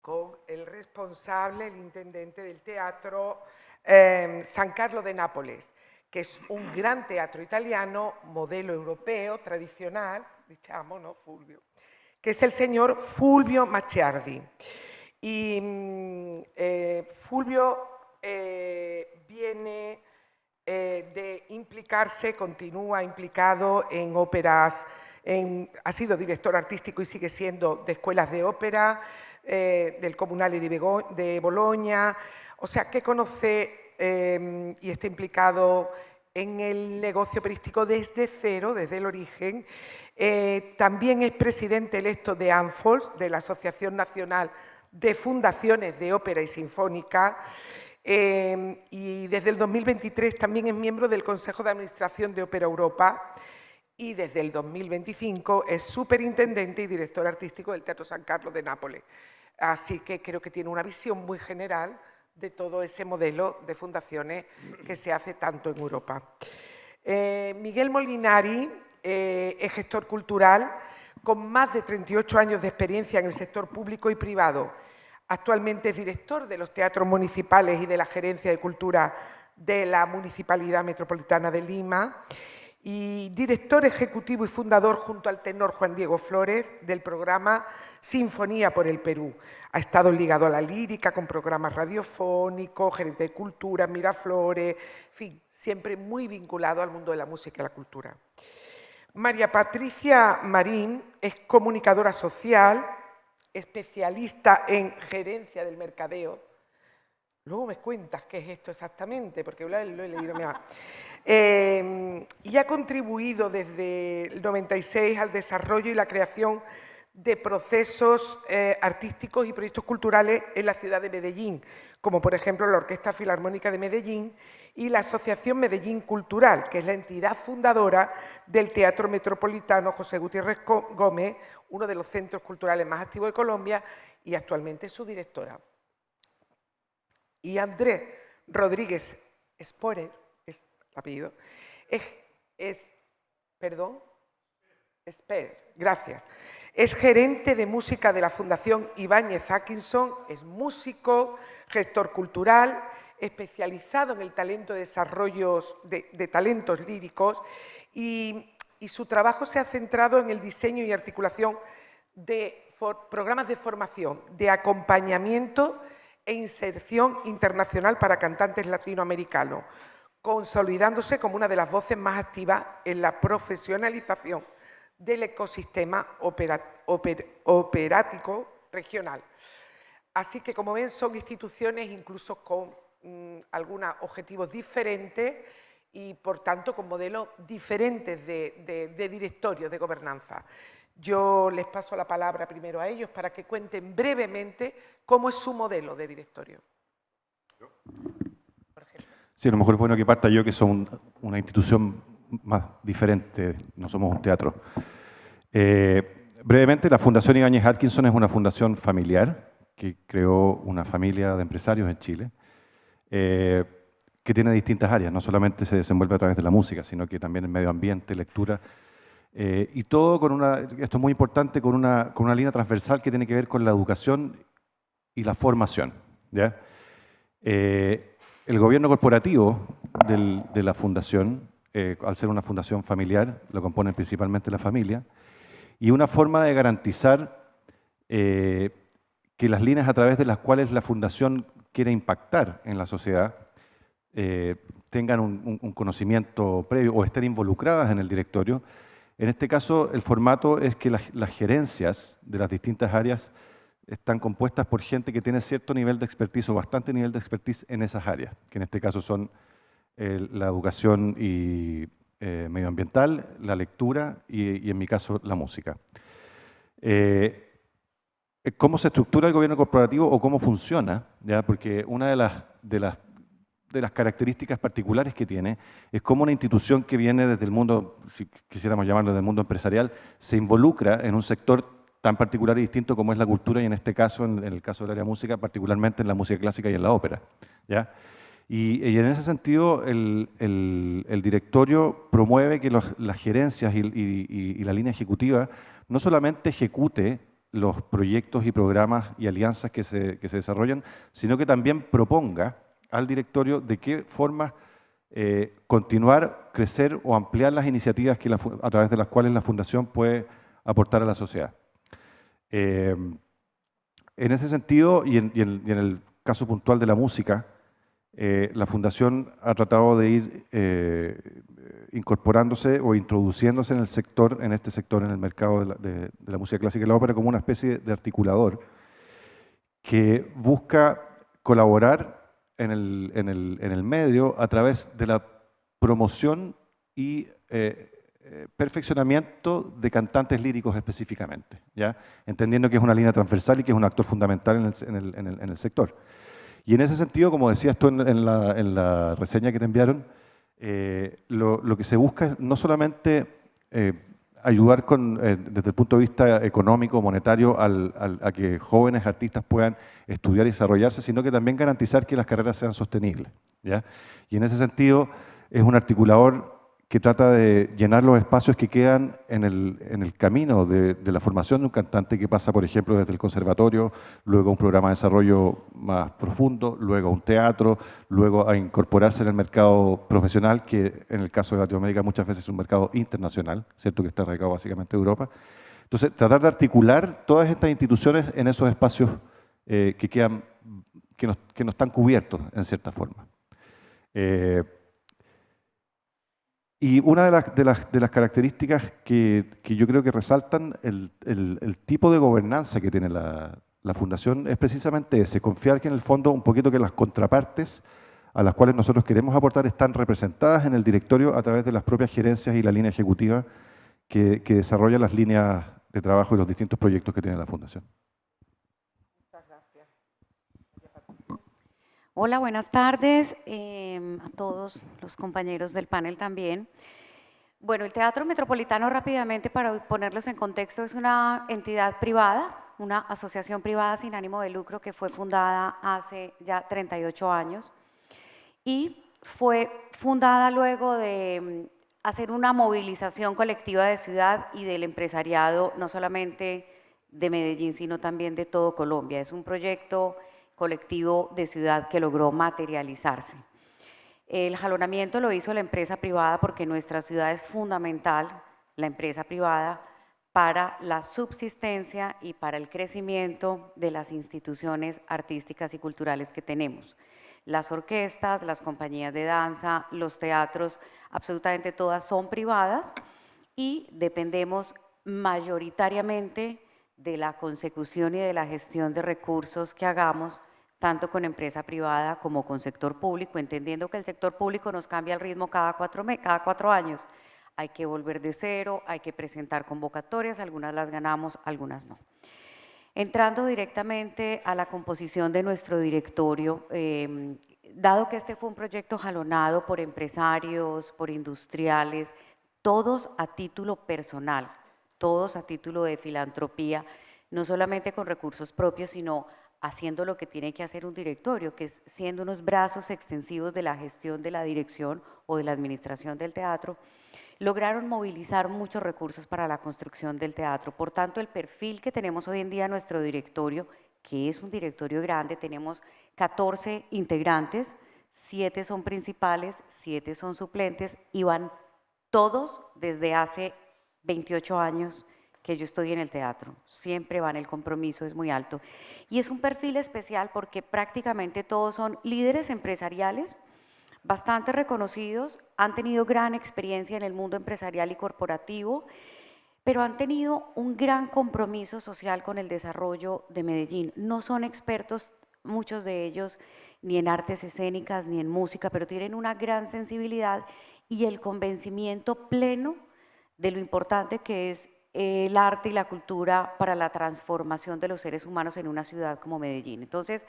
con el responsable, el intendente del teatro San Carlo de Nápoles, que es un gran teatro italiano, modelo europeo, tradicional, diciamo, ¿no? Fulvio, que es el señor Fulvio Macciardi. Y Fulvio viene de implicarse, continúa implicado en óperas, ha sido director artístico y sigue siendo de escuelas de ópera, del Comunale de Bologna, o sea que conoce y está implicado en el negocio operístico desde cero, desde el origen. También es presidente electo de ANFOLS, de la Asociación Nacional de Fundaciones de Ópera y Sinfónica, y desde el 2023 también es miembro del Consejo de Administración de Ópera Europa y desde el 2025 es superintendente y director artístico del Teatro San Carlo de Nápoles. Así que creo que tiene una visión muy general de todo ese modelo de fundaciones que se hace tanto en Europa. Miguel Molinari es gestor cultural con más de 38 años de experiencia en el sector público y privado. Actualmente es director de los teatros municipales y de la Gerencia de Cultura de la Municipalidad Metropolitana de Lima y director ejecutivo y fundador junto al tenor Juan Diego Flores del programa Sinfonía por el Perú. Ha estado ligado a la lírica con programas radiofónicos, gerente de cultura, Miraflores, en fin, siempre muy vinculado al mundo de la música y la cultura. María Patricia Marín es comunicadora social, especialista en gerencia del mercadeo. Luego me cuentas qué es esto exactamente, porque lo he leído. Y ha contribuido desde el 96 al desarrollo y la creación de procesos artísticos y proyectos culturales en la ciudad de Medellín, como por ejemplo la Orquesta Filarmónica de Medellín y la Asociación Medellín Cultural, que es la entidad fundadora del Teatro Metropolitano José Gutiérrez Gómez, uno de los centros culturales más activos de Colombia y actualmente su directora. Y Andrés Rodríguez Sporer, es el apellido, gracias. Es gerente de música de la Fundación Ibáñez Atkinson, es músico, gestor cultural, especializado en el talento de desarrollos de talentos líricos y su trabajo se ha centrado en el diseño y articulación de programas de formación, de acompañamiento e inserción internacional para cantantes latinoamericanos, consolidándose como una de las voces más activas en la profesionalización del ecosistema operático regional. Así que, como ven, son instituciones incluso con algunos objetivos diferentes y, por tanto, con modelos diferentes de directorios de gobernanza. Yo les paso la palabra primero a ellos para que cuenten brevemente cómo es su modelo de directorio. Sí, a lo mejor es bueno que parta yo, que soy una institución más diferente, no somos un teatro. Brevemente, la Fundación Ibáñez Atkinson es una fundación familiar que creó una familia de empresarios en Chile, que tiene distintas áreas, no solamente se desenvuelve a través de la música, sino que también en medio ambiente, lectura, y todo con esto es muy importante, con una línea transversal que tiene que ver con la educación y la formación, ¿ya? El gobierno corporativo de la fundación, al ser una fundación familiar, lo componen principalmente la familia, y una forma de garantizar que las líneas a través de las cuales la fundación quiere impactar en la sociedad tengan un conocimiento previo o estén involucradas en el directorio. En este caso, el formato es que las gerencias de las distintas áreas están compuestas por gente que tiene cierto nivel de expertise o bastante nivel de expertise en esas áreas, que en este caso son la educación y medioambiental, la lectura y en mi caso la música. ¿Cómo se estructura el gobierno corporativo o cómo funciona? ¿Ya? Porque una de las características particulares que tiene es cómo una institución que viene desde el mundo, si quisiéramos llamarlo del mundo empresarial, se involucra en un sector tan particular y distinto como es la cultura y en este caso, en el caso del área de música, particularmente en la música clásica y en la ópera, ¿ya? Y en ese sentido, el directorio promueve que las gerencias y la línea ejecutiva no solamente ejecute los proyectos y programas y alianzas que se desarrollan, sino que también proponga al directorio de qué formas continuar, crecer o ampliar las iniciativas a través de las cuales la Fundación puede aportar a la sociedad. En ese sentido, y en el caso puntual de la música, la Fundación ha tratado de ir incorporándose o introduciéndose en este sector, en el mercado de la música clásica y la ópera, como una especie de articulador que busca colaborar en el medio a través de la promoción y perfeccionamiento de cantantes líricos específicamente, ¿ya? Entendiendo que es una línea transversal y que es un actor fundamental en el sector. Y en ese sentido, como decías tú en la reseña que te enviaron, lo que se busca es no solamente ayudar desde el punto de vista económico, monetario, a que jóvenes artistas puedan estudiar y desarrollarse, sino que también garantizar que las carreras sean sostenibles, ¿ya? Y en ese sentido es un articulador que trata de llenar los espacios que quedan en el camino de la formación de un cantante que pasa, por ejemplo, desde el conservatorio, luego a un programa de desarrollo más profundo, luego a un teatro, luego a incorporarse en el mercado profesional, que en el caso de Latinoamérica muchas veces es un mercado internacional, ¿cierto?, que está radicado básicamente en Europa. Entonces, tratar de articular todas estas instituciones en esos espacios que quedan, que no están cubiertos en cierta forma. Y una de las características que yo creo que resaltan el tipo de gobernanza que tiene la Fundación es precisamente ese, confiar que en el fondo un poquito que las contrapartes a las cuales nosotros queremos aportar están representadas en el directorio a través de las propias gerencias y la línea ejecutiva que desarrolla las líneas de trabajo y los distintos proyectos que tiene la Fundación. Muchas gracias. Hola, buenas tardes a todos los compañeros del panel también. Bueno, el Teatro Metropolitano, rápidamente para ponerlos en contexto, es una entidad privada, una asociación privada sin ánimo de lucro que fue fundada hace ya 38 años y fue fundada luego de hacer una movilización colectiva de ciudad y del empresariado, no solamente de Medellín, sino también de todo Colombia. Es un proyecto colectivo de ciudad que logró materializarse. El jalonamiento lo hizo la empresa privada porque nuestra ciudad es fundamental, la empresa privada, para la subsistencia y para el crecimiento de las instituciones artísticas y culturales que tenemos. Las orquestas, las compañías de danza, los teatros, absolutamente todas son privadas y dependemos mayoritariamente de la consecución y de la gestión de recursos que hagamos tanto con empresa privada como con sector público, entendiendo que el sector público nos cambia el ritmo cada 4 años. Hay que volver de cero, hay que presentar convocatorias, algunas las ganamos, algunas no. Entrando directamente a la composición de nuestro directorio, dado que este fue un proyecto jalonado por empresarios, por industriales, todos a título personal, todos a título de filantropía, no solamente con recursos propios, sino haciendo lo que tiene que hacer un directorio, que es siendo unos brazos extensivos de la gestión de la dirección o de la administración del teatro, lograron movilizar muchos recursos para la construcción del teatro. Por tanto, el perfil que tenemos hoy en día en nuestro directorio, que es un directorio grande, tenemos 14 integrantes, 7 son principales, 7 son suplentes y van todos desde hace 28 años que yo estoy en el teatro, siempre van, el compromiso es muy alto. Y es un perfil especial porque prácticamente todos son líderes empresariales, bastante reconocidos, han tenido gran experiencia en el mundo empresarial y corporativo, pero han tenido un gran compromiso social con el desarrollo de Medellín. No son expertos, muchos de ellos, ni en artes escénicas ni en música, pero tienen una gran sensibilidad y el convencimiento pleno de lo importante que es el arte y la cultura para la transformación de los seres humanos en una ciudad como Medellín. Entonces,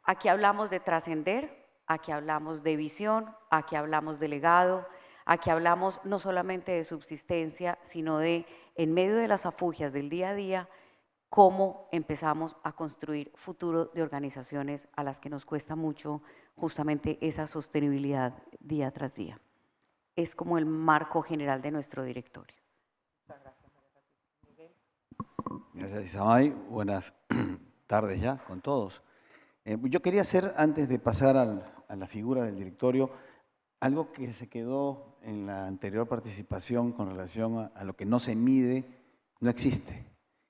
aquí hablamos de trascender, aquí hablamos de visión, aquí hablamos de legado, aquí hablamos no solamente de subsistencia, sino de, en medio de las afugias del día a día, cómo empezamos a construir futuro de organizaciones a las que nos cuesta mucho justamente esa sostenibilidad día tras día. Es como el marco general de nuestro directorio. Muchas gracias, María Patricia. Miguel. Gracias, Isamay. Buenas tardes ya con todos. Yo quería hacer, antes de pasar a la figura del directorio, algo que se quedó en la anterior participación con relación a lo que no se mide, no existe.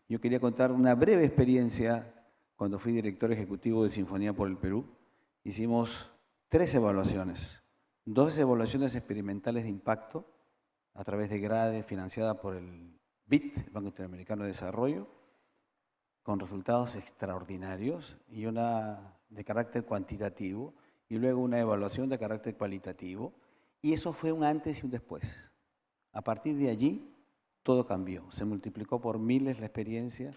Yo quería contar una breve experiencia cuando fui director ejecutivo de Sinfonía por el Perú. Hicimos 3 evaluaciones, 2 evaluaciones experimentales de impacto a través de GRADE, financiada por el BID, el Banco Interamericano de Desarrollo, con resultados extraordinarios, y una de carácter cuantitativo, y luego una evaluación de carácter cualitativo, y eso fue un antes y un después. A partir de allí, todo cambió, se multiplicó por miles la experiencia,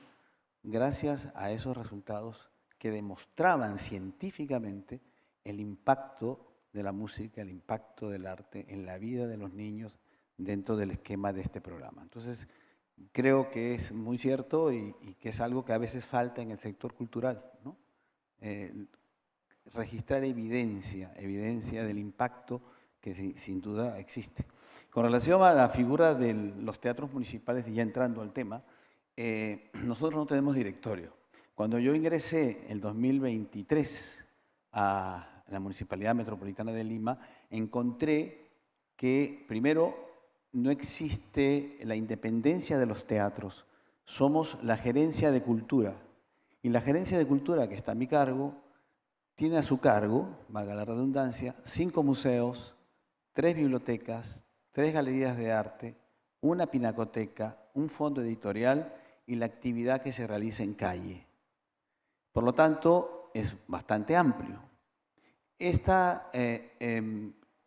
gracias a esos resultados que demostraban científicamente el impacto de la música, el impacto del arte en la vida de los niños dentro del esquema de este programa. Entonces, creo que es muy cierto y que es algo que a veces falta en el sector cultural, ¿no? Registrar evidencia del impacto que sin duda existe. Con relación a la figura de los teatros municipales, y ya entrando al tema, nosotros no tenemos directorio. Cuando yo ingresé en 2023 a la Municipalidad Metropolitana de Lima, encontré que, primero, no existe la independencia de los teatros. Somos la gerencia de cultura. Y la gerencia de cultura que está a mi cargo tiene a su cargo, valga la redundancia, 5 museos, 3 bibliotecas, 3 galerías de arte, una pinacoteca, un fondo editorial y la actividad que se realiza en calle. Por lo tanto, es bastante amplio.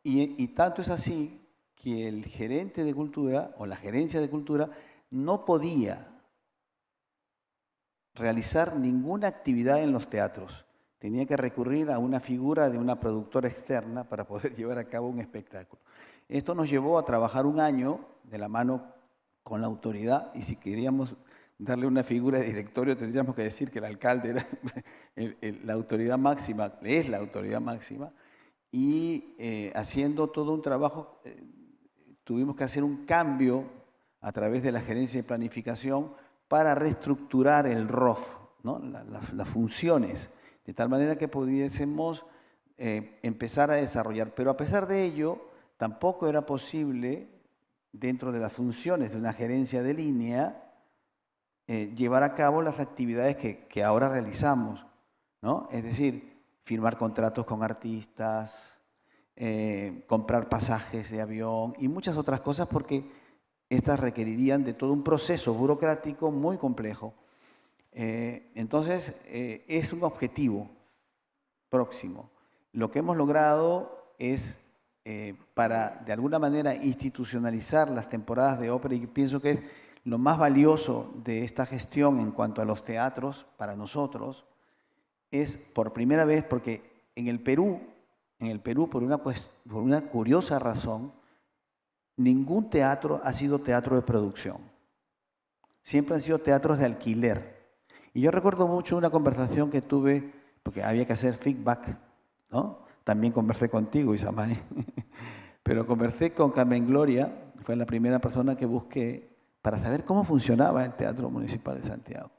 Y tanto es así que el gerente de cultura o la gerencia de cultura no podía realizar ninguna actividad en los teatros. Tenía que recurrir a una figura de una productora externa para poder llevar a cabo un espectáculo. Esto nos llevó a trabajar un año de la mano con la autoridad, y si queríamos darle una figura de directorio tendríamos que decir que el alcalde era la autoridad máxima, es la autoridad máxima, y haciendo todo un trabajo, tuvimos que hacer un cambio a través de la gerencia de planificación para reestructurar el ROF, ¿no? Las funciones, de tal manera que pudiésemos empezar a desarrollar. Pero a pesar de ello, tampoco era posible, dentro de las funciones de una gerencia de línea, llevar a cabo las actividades que ahora realizamos, ¿no? Es decir, firmar contratos con artistas, comprar pasajes de avión y muchas otras cosas, porque estas requerirían de todo un proceso burocrático muy complejo. Entonces, es un objetivo próximo. Lo que hemos logrado es, para de alguna manera institucionalizar las temporadas de ópera, y pienso que es lo más valioso de esta gestión en cuanto a los teatros para nosotros, es por primera vez, porque en el Perú, por una curiosa razón, ningún teatro ha sido teatro de producción. Siempre han sido teatros de alquiler. Y yo recuerdo mucho una conversación que tuve, porque había que hacer feedback, ¿no? También conversé contigo, Isamay, pero conversé con Carmen Gloria, fue la primera persona que busqué para saber cómo funcionaba el Teatro Municipal de Santiago,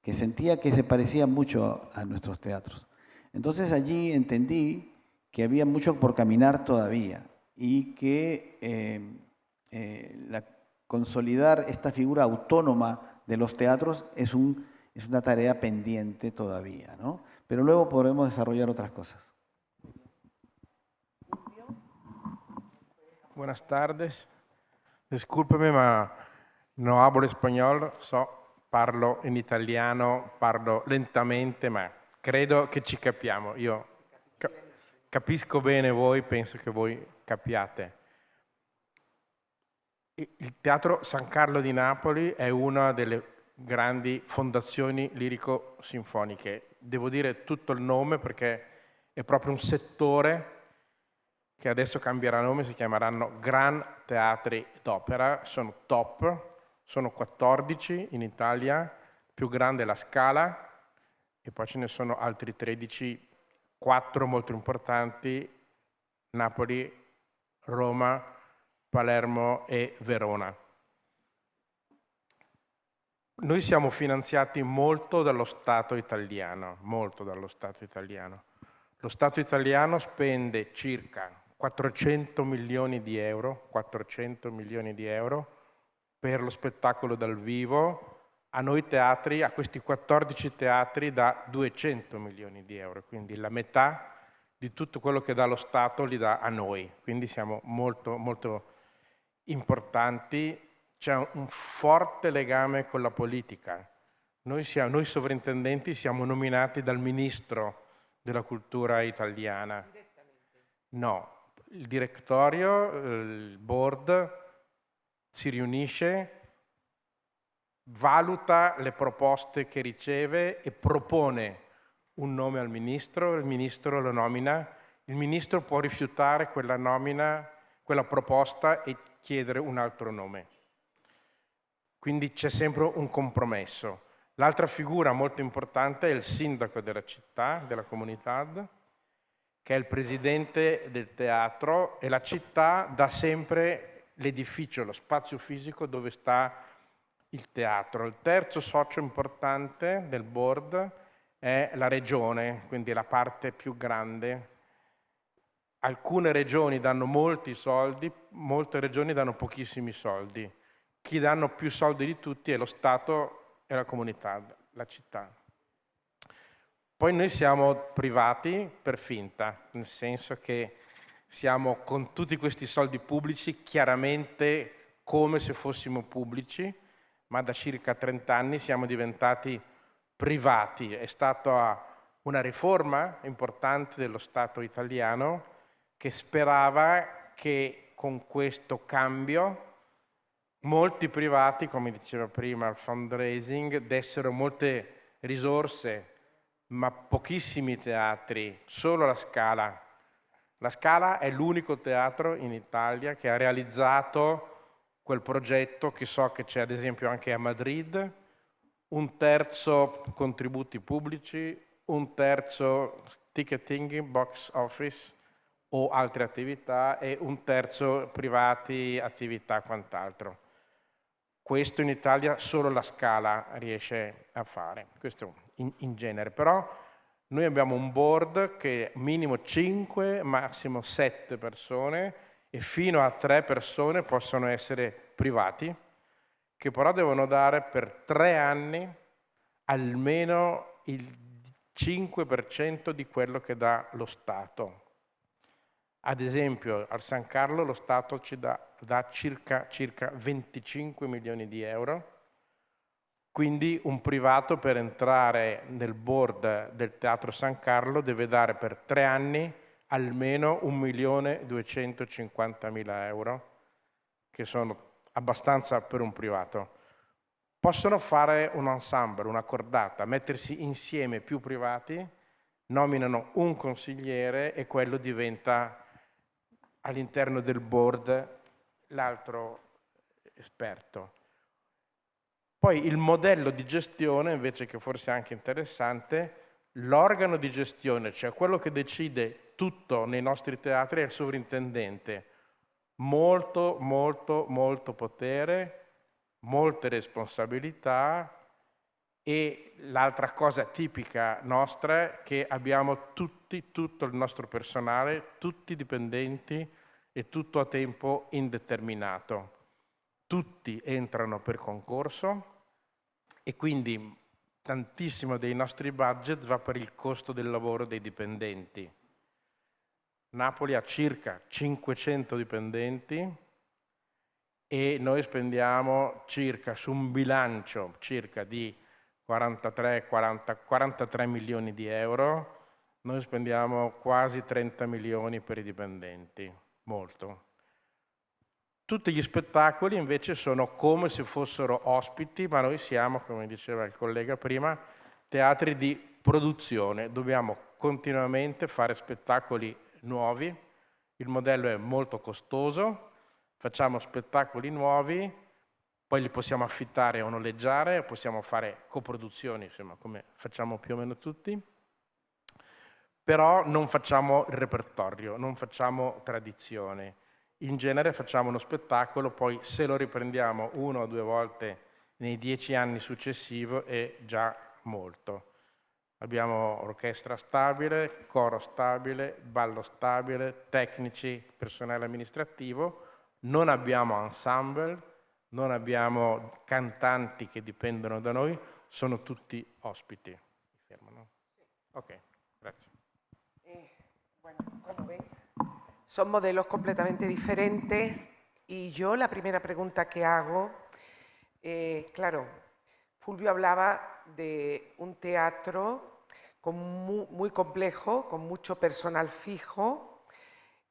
que sentía que se parecía mucho a nuestros teatros. Entonces allí entendí que había mucho por caminar todavía y que consolidar esta figura autónoma de los teatros es una tarea pendiente todavía, ¿no? Pero luego podremos desarrollar otras cosas. Buenas tardes. Discúlpeme, ma no hablo español, parlo in italiano, parlo lentamente, ma credo che ci capiamo. Io capisco bene voi, penso che voi capiate. Il Teatro San Carlo di Napoli è una delle grandi fondazioni lirico-sinfoniche. Devo dire tutto il nome perché è proprio un settore che adesso cambierà nome, si chiameranno Gran Teatri d'Opera, sono top, sono 14 in Italia, più grande la Scala, e poi ce ne sono altri 13, 4 molto importanti, Napoli, Roma, Palermo e Verona. Noi siamo finanziati molto dallo Stato italiano, molto dallo Stato italiano. Lo Stato italiano spende circa 400 milioni di euro per lo spettacolo dal vivo. A noi teatri, a questi 14 teatri, dà 200 milioni di euro, quindi la metà di tutto quello che dà lo Stato li dà a noi, quindi siamo molto, molto importanti. C'è un forte legame con la politica. Noi sovrintendenti siamo nominati dal Ministro della Cultura italiana. No, il direttorio, il board si riunisce, valuta le proposte che riceve e propone un nome al ministro, il ministro lo nomina, il ministro può rifiutare quella nomina, quella proposta e chiedere un altro nome. Quindi c'è sempre un compromesso. L'altra figura molto importante è il sindaco della città, della comunità, che è il presidente del teatro, e la città dà sempre l'edificio, lo spazio fisico dove sta il teatro. Il terzo socio importante del board è la regione, quindi la parte più grande. Alcune regioni danno molti soldi, molte regioni danno pochissimi soldi. Chi danno più soldi di tutti è lo Stato e la comunità, la città. Poi noi siamo privati per finta, nel senso che siamo con tutti questi soldi pubblici chiaramente come se fossimo pubblici, ma da circa 30 anni siamo diventati privati. È stata una riforma importante dello Stato italiano che sperava che con questo cambio molti privati, come diceva prima il fundraising, dessero molte risorse, ma pochissimi teatri, solo la Scala. La Scala è l'unico teatro in Italia che ha realizzato quel progetto, che so che c'è ad esempio anche a Madrid, un terzo contributi pubblici, un terzo ticketing, box office o altre attività e un terzo privati, attività, quant'altro. Questo in Italia solo la Scala riesce a fare, questo in genere. Però noi abbiamo un board che è minimo 5, massimo 7 persone e fino a 3 persone possono essere privati, che però devono dare per 3 anni almeno il 5% di quello che dà lo Stato. Ad esempio, al San Carlo lo Stato ci dà circa 25 milioni di euro, quindi un privato per entrare nel board del Teatro San Carlo deve dare per 3 anni almeno 1.250.000 euro, che sono abbastanza per un privato. Possono fare un ensemble, una cordata, mettersi insieme più privati, nominano un consigliere e quello diventa all'interno del board l'altro esperto. Poi il modello di gestione, invece, che forse è anche interessante, l'organo di gestione, cioè quello che decide tutto nei nostri teatri, è il sovrintendente. Molto, molto, molto potere, molte responsabilità, e l'altra cosa tipica nostra è che abbiamo tutto il nostro personale, tutti dipendenti e tutto a tempo indeterminato. Tutti entrano per concorso e quindi tantissimo dei nostri budget va per il costo del lavoro dei dipendenti. Napoli ha circa 500 dipendenti e noi spendiamo circa, su un bilancio circa di 43 milioni di euro, noi spendiamo quasi 30 milioni per i dipendenti, molto. Tutti gli spettacoli invece sono come se fossero ospiti, ma noi siamo, come diceva il collega prima, teatri di produzione, dobbiamo continuamente fare spettacoli nuovi, il modello è molto costoso, facciamo spettacoli nuovi, poi li possiamo affittare o noleggiare, possiamo fare coproduzioni, insomma, come facciamo più o meno tutti, però non facciamo il repertorio, non facciamo tradizione. In genere facciamo uno spettacolo, poi se lo riprendiamo 1 o 2 volte nei 10 anni successivi è già molto. Abbiamo orchestra stabile, coro stabile, ballo stabile, tecnici, personale amministrativo, non abbiamo ensemble, non abbiamo cantanti che dipendono da noi, sono tutti ospiti. Mi fermo, no? Ok, grazie. Bueno, como ven, son modelos completamente diferentes y yo la primera pregunta que hago, claro, Fulvio hablaba de un teatro muy complejo, con mucho personal fijo,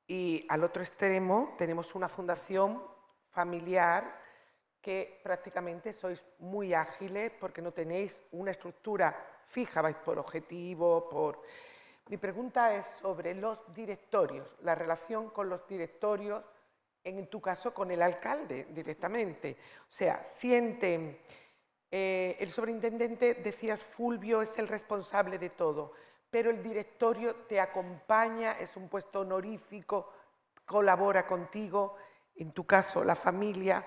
y al otro extremo tenemos una fundación familiar que prácticamente sois muy ágiles porque no tenéis una estructura fija, vais por objetivo, por... Mi pregunta es sobre los directorios, la relación con los directorios, en tu caso con el alcalde directamente. O sea, sienten... el superintendente, decías, Fulvio es el responsable de todo, pero el directorio te acompaña, es un puesto honorífico, colabora contigo, en tu caso la familia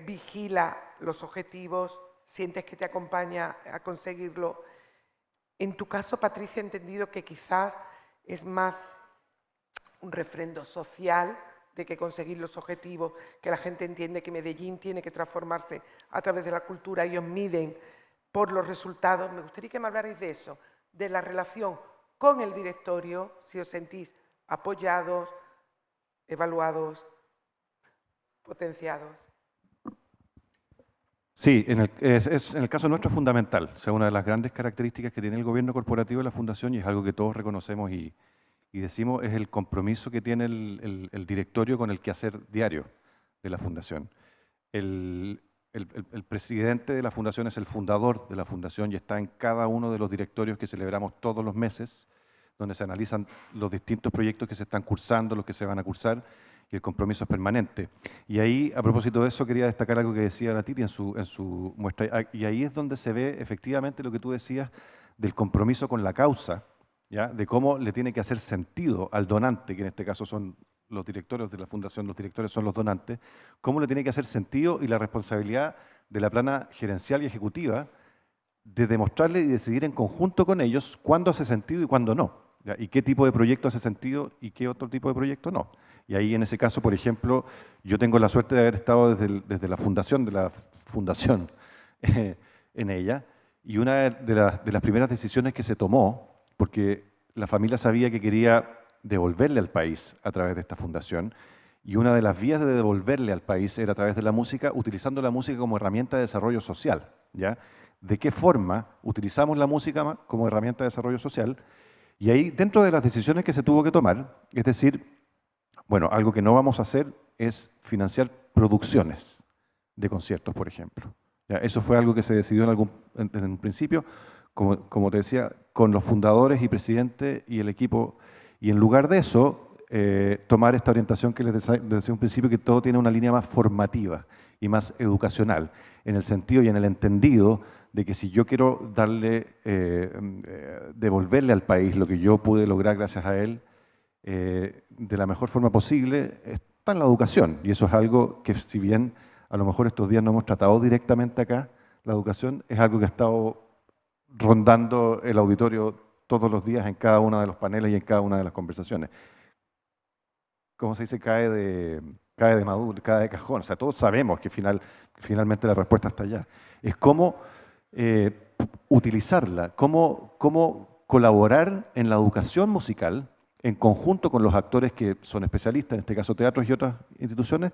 vigila los objetivos, sientes que te acompaña a conseguirlo. En tu caso, Patricia, he entendido que quizás es más un refrendo social de que conseguir los objetivos, que la gente entiende que Medellín tiene que transformarse a través de la cultura, ellos miden por los resultados. Me gustaría que me hablarais de eso, de la relación con el directorio, si os sentís apoyados, evaluados, potenciados. Sí, en el caso nuestro es fundamental. O sea, una de las grandes características que tiene el gobierno corporativo de la Fundación, y es algo que todos reconocemos y decimos, es el compromiso que tiene el directorio con el quehacer diario de la Fundación. El presidente de la Fundación es el fundador de la Fundación y está en cada uno de los directorios que celebramos todos los meses, donde se analizan los distintos proyectos que se están cursando, los que se van a cursar, y el compromiso es permanente. Y ahí, a propósito de eso, quería destacar algo que decía la Titi en su muestra, y ahí es donde se ve efectivamente lo que tú decías del compromiso con la causa, ¿ya? De cómo le tiene que hacer sentido al donante, que en este caso son los directores de la Fundación, los directores son los donantes, cómo le tiene que hacer sentido y la responsabilidad de la plana gerencial y ejecutiva de demostrarle y decidir en conjunto con ellos cuándo hace sentido y cuándo no, ¿ya? Y qué tipo de proyecto hace sentido y qué otro tipo de proyecto no. Y ahí en ese caso, por ejemplo, yo tengo la suerte de haber estado desde la fundación en ella, y una de las primeras decisiones que se tomó, porque la familia sabía que quería devolverle al país a través de esta fundación, y una de las vías de devolverle al país era a través de la música, utilizando la música como herramienta de desarrollo social, ¿ya? ¿De qué forma utilizamos la música como herramienta de desarrollo social? Y ahí, dentro de las decisiones que se tuvo que tomar, es decir, bueno, algo que no vamos a hacer es financiar producciones de conciertos, por ejemplo. ¿Ya? Eso fue algo que se decidió en un principio, como te decía, con los fundadores y presidente y el equipo, y en lugar de eso, tomar esta orientación que les decía un principio, que todo tiene una línea más formativa y más educacional, en el sentido y en el entendido de que si yo quiero devolverle al país lo que yo pude lograr gracias a él, de la mejor forma posible, está en la educación. Y eso es algo que, si bien a lo mejor estos días no hemos tratado directamente acá, la educación es algo que ha estado rondando el auditorio todos los días en cada uno de los paneles y en cada una de las conversaciones. ¿Cómo se dice? Cae de maduro, cae de cajón. O sea, todos sabemos que finalmente la respuesta está allá. Es cómo utilizarla, cómo colaborar en la educación musical en conjunto con los actores que son especialistas, en este caso teatros y otras instituciones,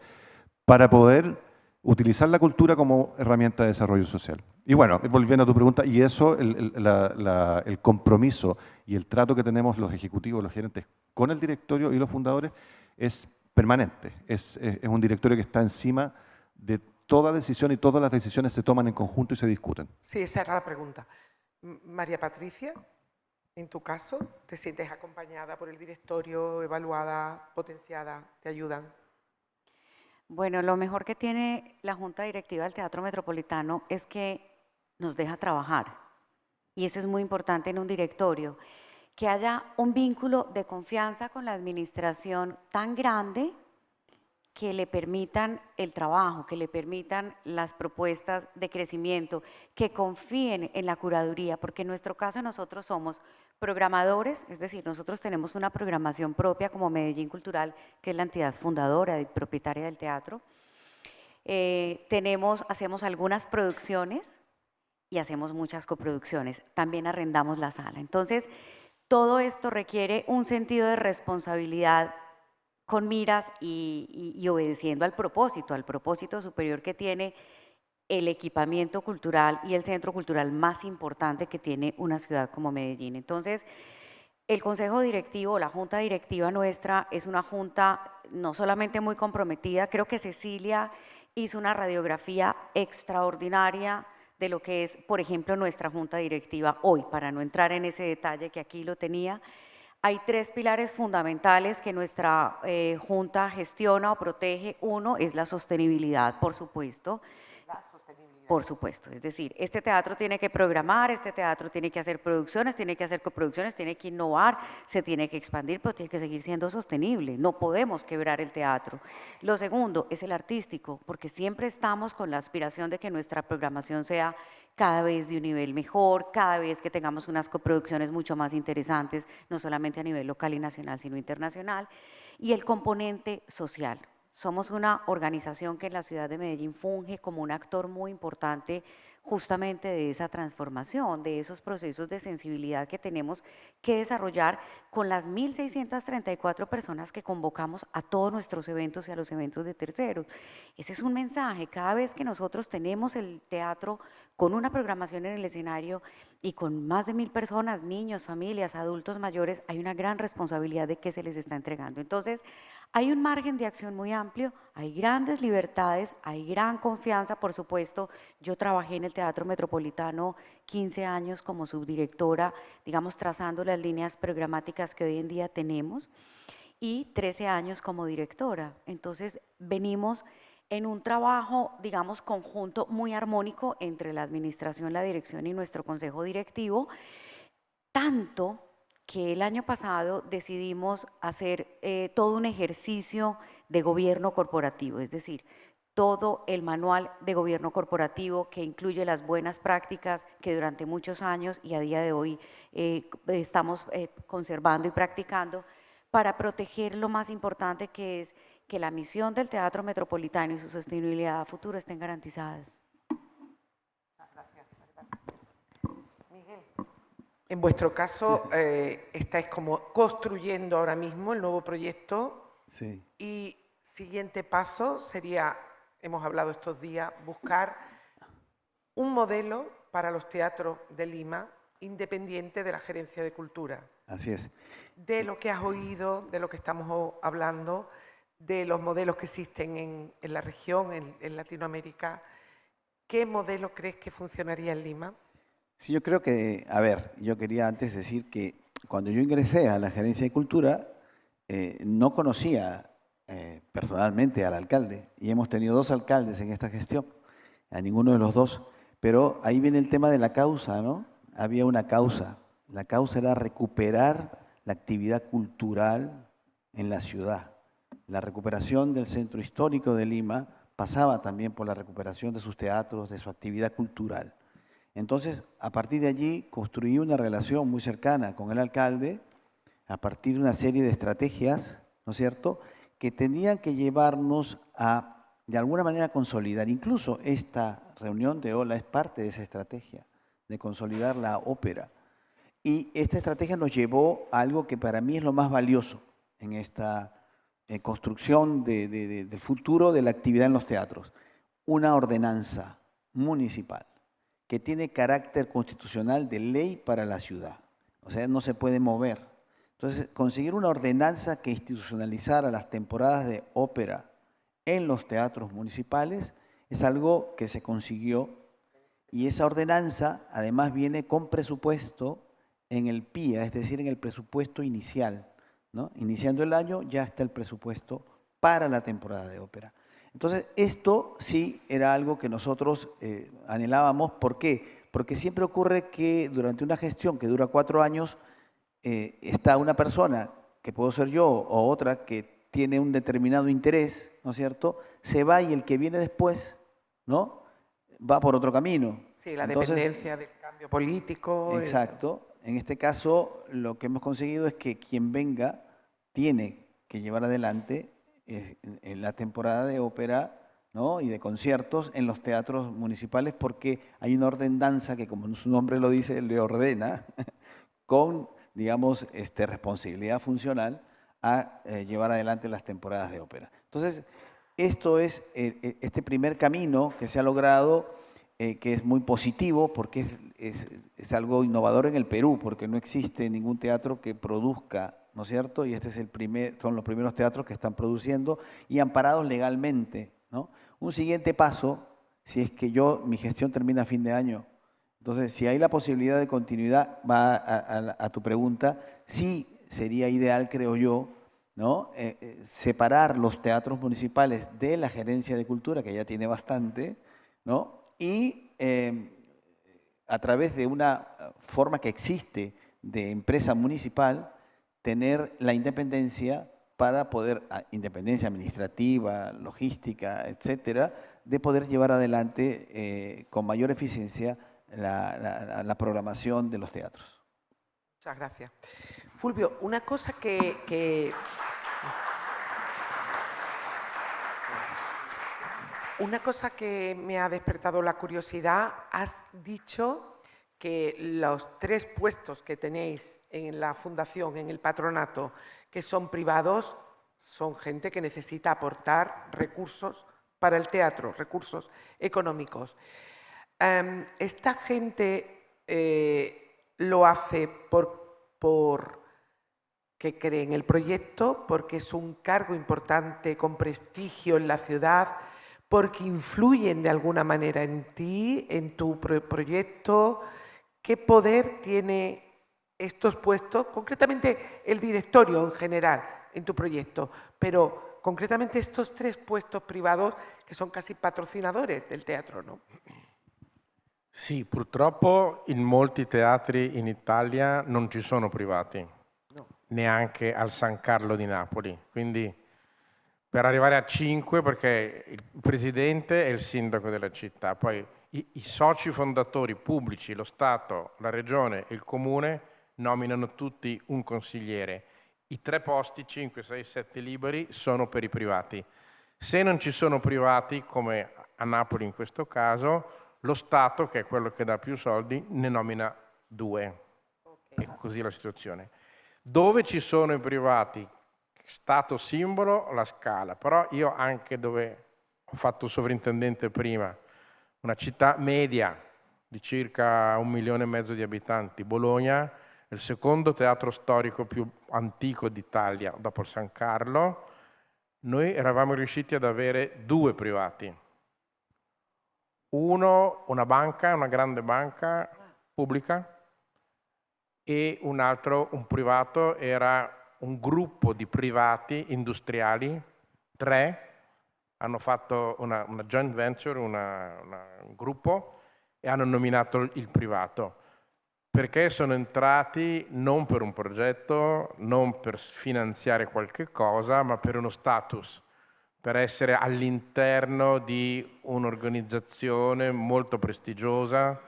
para poder utilizar la cultura como herramienta de desarrollo social. Y bueno, volviendo a tu pregunta, y eso, el compromiso y el trato que tenemos los ejecutivos, los gerentes con el directorio y los fundadores es permanente. Es un directorio que está encima de toda decisión y todas las decisiones se toman en conjunto y se discuten. Sí, esa era la pregunta. María Patricia, en tu caso, ¿te sientes acompañada por el directorio, evaluada, potenciada? ¿Te ayudan? Bueno, lo mejor que tiene la Junta Directiva del Teatro Metropolitano es que nos deja trabajar. Y eso es muy importante en un directorio. Que haya un vínculo de confianza con la administración tan grande que le permitan el trabajo, que le permitan las propuestas de crecimiento, que confíen en la curaduría, porque en nuestro caso nosotros somos programadores, es decir, nosotros tenemos una programación propia como Medellín Cultural, que es la entidad fundadora y propietaria del teatro. Hacemos algunas producciones y hacemos muchas coproducciones, también arrendamos la sala. Entonces, todo esto requiere un sentido de responsabilidad con miras y obedeciendo al propósito superior que tiene el equipamiento cultural y el centro cultural más importante que tiene una ciudad como Medellín. Entonces, el consejo directivo, la junta directiva nuestra es una junta no solamente muy comprometida, creo que Cecilia hizo una radiografía extraordinaria de lo que es, por ejemplo, nuestra junta directiva hoy, para no entrar en ese detalle que aquí lo tenía. Hay 3 pilares fundamentales que nuestra junta gestiona o protege. Uno es la sostenibilidad, por supuesto. Por supuesto, es decir, este teatro tiene que programar, este teatro tiene que hacer producciones, tiene que hacer coproducciones, tiene que innovar, se tiene que expandir, pero tiene que seguir siendo sostenible. No podemos quebrar el teatro. Lo segundo es el artístico, porque siempre estamos con la aspiración de que nuestra programación sea cada vez de un nivel mejor, cada vez que tengamos unas coproducciones mucho más interesantes, no solamente a nivel local y nacional, sino internacional. Y el componente social. Somos una organización que en la ciudad de Medellín funge como un actor muy importante justamente de esa transformación, de esos procesos de sensibilidad que tenemos que desarrollar con las 1.634 personas que convocamos a todos nuestros eventos y a los eventos de terceros. Ese es un mensaje. Cada vez que nosotros tenemos el teatro con una programación en el escenario y con más de 1.000 personas, niños, familias, adultos mayores, hay una gran responsabilidad de qué se les está entregando. Entonces, hay un margen de acción muy amplio, hay grandes libertades, hay gran confianza, por supuesto. Yo trabajé en el Teatro Metropolitano 15 años como subdirectora, digamos, trazando las líneas programáticas que hoy en día tenemos, y 13 años como directora. Entonces, venimos en un trabajo, digamos, conjunto muy armónico entre la administración, la dirección y nuestro consejo directivo, tanto que el año pasado decidimos hacer todo un ejercicio de gobierno corporativo, es decir, todo el manual de gobierno corporativo que incluye las buenas prácticas que durante muchos años y a día de hoy estamos conservando y practicando para proteger lo más importante, que es que la misión del Teatro Metropolitano y su sostenibilidad a futuro estén garantizadas. En vuestro caso, estáis como construyendo ahora mismo el nuevo proyecto. Sí. Y siguiente paso sería, hemos hablado estos días, buscar un modelo para los teatros de Lima independiente de la Gerencia de Cultura. Así es. De lo que has oído, de lo que estamos hablando, de los modelos que existen en la región, en Latinoamérica, ¿qué modelo crees que funcionaría en Lima? Sí, yo creo que, a ver, yo quería antes decir que cuando yo ingresé a la Gerencia de Cultura, no conocía personalmente al alcalde, y hemos tenido 2 alcaldes en esta gestión, a ninguno de los 2, pero ahí viene el tema de la causa, ¿no? Había una causa, la causa era recuperar la actividad cultural en la ciudad. La recuperación del centro histórico de Lima pasaba también por la recuperación de sus teatros, de su actividad cultural. Entonces, a partir de allí, construí una relación muy cercana con el alcalde, a partir de una serie de estrategias, ¿no es cierto?, que tenían que llevarnos a, de alguna manera, consolidar. Incluso esta reunión de OLA es parte de esa estrategia, de consolidar la ópera. Y esta estrategia nos llevó a algo que para mí es lo más valioso en esta construcción del futuro de la actividad en los teatros. Una ordenanza municipal que tiene carácter constitucional de ley para la ciudad. O sea, no se puede mover. Entonces, conseguir una ordenanza que institucionalizara las temporadas de ópera en los teatros municipales es algo que se consiguió, y esa ordenanza además viene con presupuesto en el PIA, es decir, en el presupuesto inicial, ¿no? Iniciando el año ya está el presupuesto para la temporada de ópera. Entonces, esto sí era algo que nosotros anhelábamos. ¿Por qué? Porque siempre ocurre que durante una gestión que dura 4 años, está una persona, que puedo ser yo, o otra que tiene un determinado interés, ¿no es cierto? Se va y el que viene después, ¿no? Va por otro camino. Sí, la Entonces, dependencia del cambio político. exacto. En este caso, lo que hemos conseguido es que quien venga tiene que llevar adelante en la temporada de ópera, ¿no? Y de conciertos en los teatros municipales, porque hay una ordenanza que, como su nombre lo dice, le ordena con, digamos, responsabilidad funcional a llevar adelante las temporadas de ópera. Entonces, esto es este primer camino que se ha logrado, que es muy positivo porque es algo innovador en el Perú, porque no existe ningún teatro que produzca, ¿no es cierto? Y este es son los primeros teatros que están produciendo y amparados legalmente, ¿no? Un siguiente paso, si es que mi gestión termina a fin de año, entonces si hay la posibilidad de continuidad, va a tu pregunta, sí sería ideal, creo yo, ¿no? Separar los teatros municipales de la gerencia de cultura, que ya tiene bastante, ¿no? Y a través de una forma que existe de empresa municipal, tener la independencia para poder, independencia administrativa, logística, etcétera, de poder llevar adelante con mayor eficiencia la programación de los teatros. Muchas gracias. Fulvio, una cosa que me ha despertado la curiosidad, has dicho que los 3 puestos que tenéis en la fundación, en el patronato, que son privados, son gente que necesita aportar recursos para el teatro, recursos económicos. ¿Esta gente lo hace porque cree en el proyecto, porque es un cargo importante con prestigio en la ciudad, porque influyen de alguna manera en ti, en tu proyecto? ¿Qué poder tiene estos puestos, concretamente el directorio en general en tu proyecto, pero concretamente estos 3 puestos privados que son casi patrocinadores del teatro, ¿no? Sì, purtroppo in molti teatri in Italia non ci sono privati, No. neanche al San Carlo di Napoli. Quindi per arrivare a 5, perché il presidente è il sindaco della città, poi i soci fondatori pubblici, lo Stato, la Regione e il Comune nominano tutti un consigliere. I 3 posti, 5, 6, 7 liberi, sono per i privati. Se non ci sono privati, come a Napoli in questo caso, lo Stato, che è quello che dà più soldi, ne nomina 2. Okay. E così la situazione. Dove ci sono i privati, Stato simbolo, la Scala. Però io anche dove ho fatto sovrintendente prima, una città media di circa 1,5 milioni di abitanti, Bologna, il secondo teatro storico più antico d'Italia dopo il San Carlo, noi eravamo riusciti ad avere 2 privati. Uno, una banca, una grande banca pubblica, e un altro, un privato, era un gruppo di privati industriali, 3, hanno fatto una joint venture, un gruppo, e hanno nominato il privato, perché sono entrati non per un progetto, non per finanziare qualche cosa, ma per uno status, per essere all'interno di un'organizzazione molto prestigiosa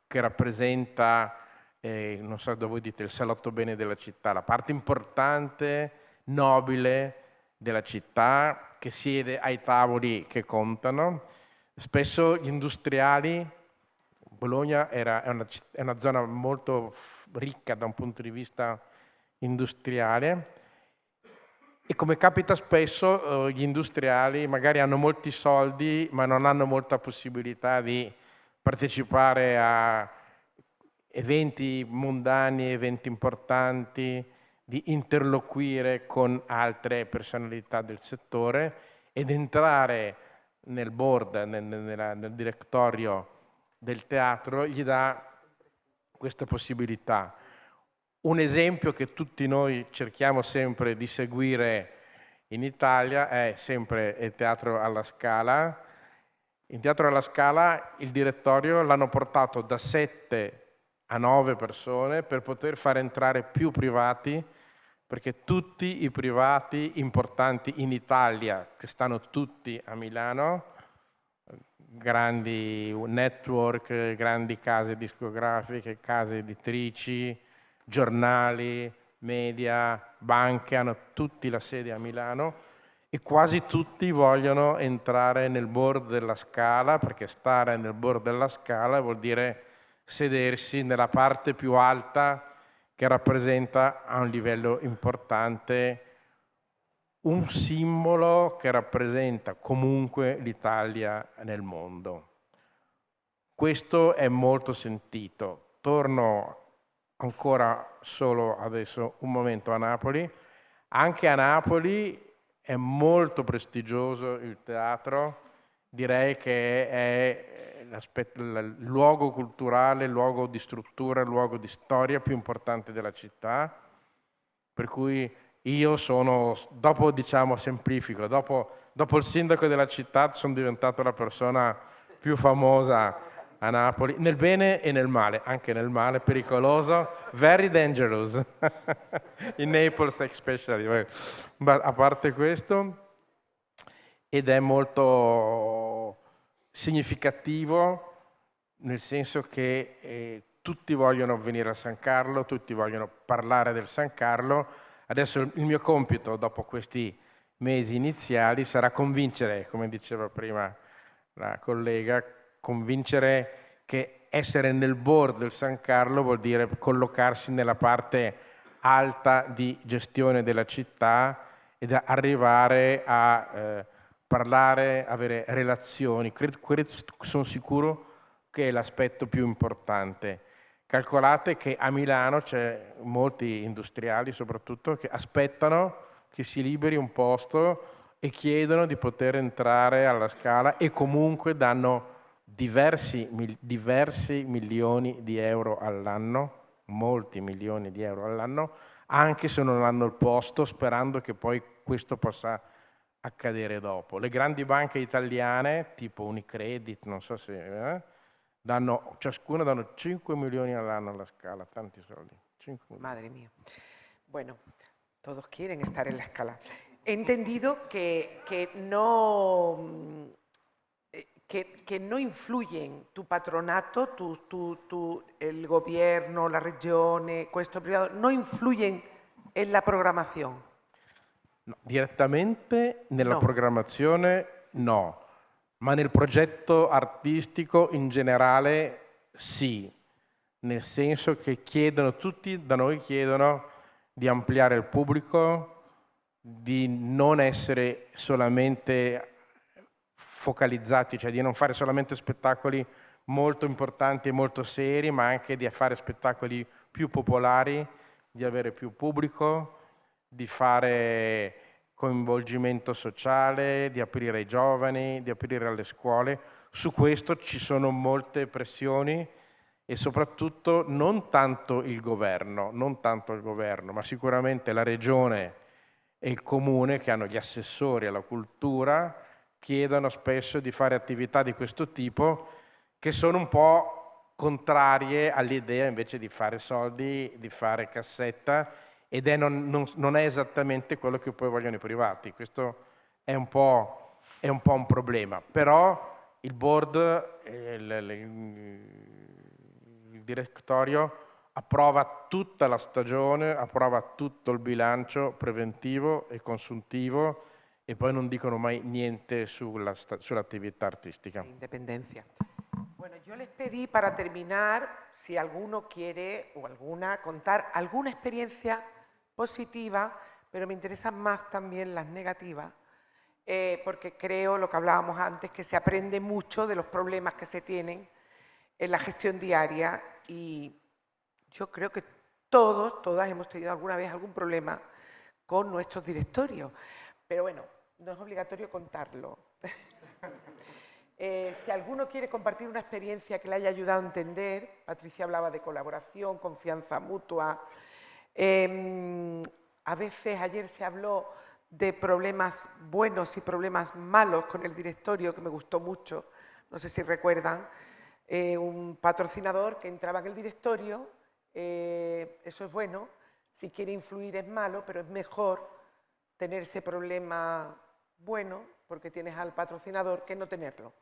che rappresenta, non so dove voi dite, il salotto bene della città, la parte importante, nobile della città, che siede ai tavoli che contano. Spesso gli industriali, Bologna è una zona molto ricca da un punto di vista industriale, e come capita spesso gli industriali magari hanno molti soldi ma non hanno molta possibilità di partecipare a eventi mondani, eventi importanti, di interloquire con altre personalità del settore ed entrare nel board, nel direttorio del teatro, gli dà questa possibilità. Un esempio che tutti noi cerchiamo sempre di seguire in Italia è sempre il Teatro alla Scala. Il Teatro alla Scala, il direttorio l'hanno portato da 7 a 9 persone per poter far entrare più privati perché tutti i privati importanti in Italia, che stanno tutti a Milano, grandi network, grandi case discografiche, case editrici, giornali, media, banche, hanno tutti la sede a Milano e quasi tutti vogliono entrare nel board della Scala, perché stare nel board della Scala vuol dire sedersi nella parte più alta che rappresenta a un livello importante un simbolo che rappresenta comunque l'Italia nel mondo. Questo è molto sentito. Torno ancora solo adesso un momento a Napoli. Anche a Napoli è molto prestigioso il teatro, direi che è il luogo culturale, il luogo di struttura, il luogo di storia più importante della città, per cui io sono, dopo diciamo semplifico, dopo il sindaco della città sono diventato la persona più famosa a Napoli, nel bene e nel male, anche nel male, pericoloso, very dangerous, in Naples especially. Ma a parte questo, ed è molto significativo, nel senso che tutti vogliono venire a San Carlo, tutti vogliono parlare del San Carlo. Adesso il mio compito, dopo questi mesi iniziali, sarà convincere, come diceva prima la collega, convincere che essere nel board del San Carlo vuol dire collocarsi nella parte alta di gestione della città ed arrivare a parlare, avere relazioni. Sono sicuro che è l'aspetto più importante. Calcolate che a Milano c'è molti industriali soprattutto che aspettano che si liberi un posto e chiedono di poter entrare alla Scala e comunque danno diversi milioni di euro all'anno, molti milioni di euro all'anno, anche se non hanno il posto, sperando che poi questo possa accadere dopo. Le grandi banche italiane, tipo Unicredit, non so se... ciascuno danno 5 milioni all'anno alla Scala, tanti soldi. 5 Madre mía. Bueno, todos quieren estar en la Scala. He entendido que no influyen tu patronato, el gobierno, la regione, questo privado, no influyen en la programación. No, direttamente nella No. programmazione no, ma nel progetto artistico in generale sì, nel senso che tutti da noi chiedono di ampliare il pubblico, di non essere solamente focalizzati, cioè di non fare solamente spettacoli molto importanti e molto seri, ma anche di fare spettacoli più popolari, di avere più pubblico, di fare coinvolgimento sociale, di aprire ai giovani, di aprire alle scuole. Su questo ci sono molte pressioni e soprattutto non tanto il governo, ma sicuramente la regione e il comune, che hanno gli assessori alla cultura, chiedono spesso di fare attività di questo tipo che sono un po' contrarie all'idea invece di fare soldi, di fare cassetta, ed non è esattamente quello che poi vogliono i privati. Questo è un po' un problema. Però il board, il direttorio approva tutta la stagione, approva tutto il bilancio preventivo e consuntivo e poi non dicono mai niente sull'attività artistica. Independencia. Bueno, yo les pedí para terminar, si alguno quiere o alguna contar alguna experiencia positiva, pero me interesan más también las negativas, porque creo, lo que hablábamos antes, que se aprende mucho de los problemas que se tienen en la gestión diaria y yo creo que todas hemos tenido alguna vez algún problema con nuestros directorios, pero bueno, no es obligatorio contarlo. Si alguno quiere compartir una experiencia que le haya ayudado a entender, Patricia hablaba de colaboración, confianza mutua. A veces ayer se habló de problemas buenos y problemas malos con el directorio, que me gustó mucho, no sé si recuerdan, un patrocinador que entraba en el directorio, eso es bueno, Si quiere influir es malo, pero es mejor tener ese problema bueno, porque tienes al patrocinador, que no tenerlo.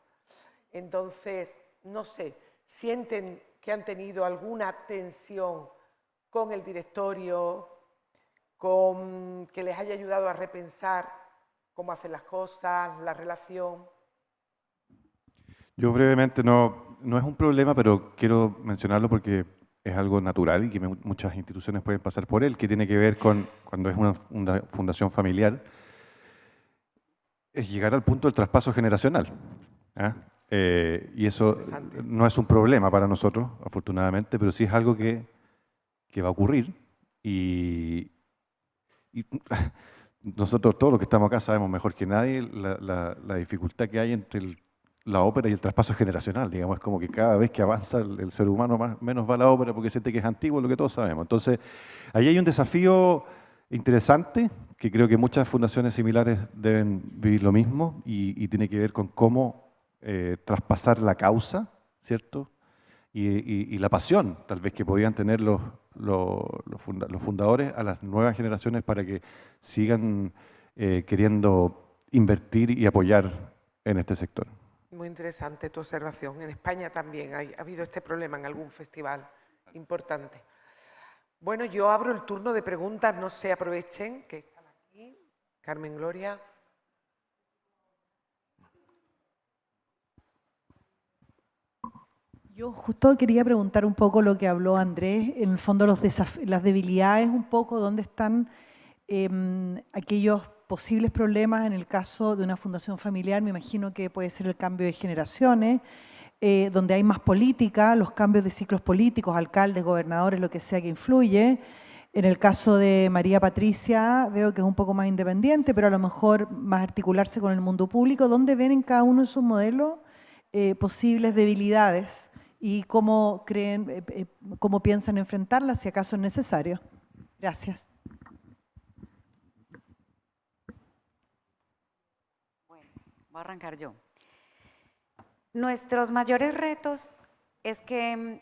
Entonces, no sé, ¿sienten que han tenido alguna tensión con el directorio, que les haya ayudado a repensar cómo hacen las cosas, la relación? Yo brevemente, no es un problema, pero quiero mencionarlo porque es algo natural y que muchas instituciones pueden pasar por él, que tiene que ver con cuando es una fundación familiar, es llegar al punto del traspaso generacional. ¿Ah? Y eso no es un problema para nosotros, afortunadamente, pero sí es algo que va a ocurrir. Y nosotros, todos los que estamos acá, sabemos mejor que nadie la dificultad que hay entre la ópera y el traspaso generacional. Digamos, es como que cada vez que avanza el ser humano menos va a la ópera porque siente que es antiguo, lo que todos sabemos. Entonces, ahí hay un desafío interesante que creo que muchas fundaciones similares deben vivir lo mismo y tiene que ver con cómo traspasar la causa, ¿cierto? Y la pasión, tal vez, que podían tener los fundadores a las nuevas generaciones para que sigan queriendo invertir y apoyar en este sector. Muy interesante tu observación. En España también ha habido este problema en algún festival importante. Bueno, yo abro el turno de preguntas, no se aprovechen, que están aquí. Carmen Gloria. Yo justo quería preguntar un poco lo que habló Andrés, en el fondo las debilidades, un poco dónde están aquellos posibles problemas en el caso de una fundación familiar. Me imagino que puede ser el cambio de generaciones, donde hay más política, los cambios de ciclos políticos, alcaldes, gobernadores, lo que sea que influye. En el caso de María Patricia veo que es un poco más independiente, pero a lo mejor más articularse con el mundo público. ¿Dónde ven en cada uno de sus modelos posibles debilidades y cómo creen, cómo piensan enfrentarlas, si acaso es necesario? Gracias. Bueno, voy a arrancar yo. Nuestros mayores retos es que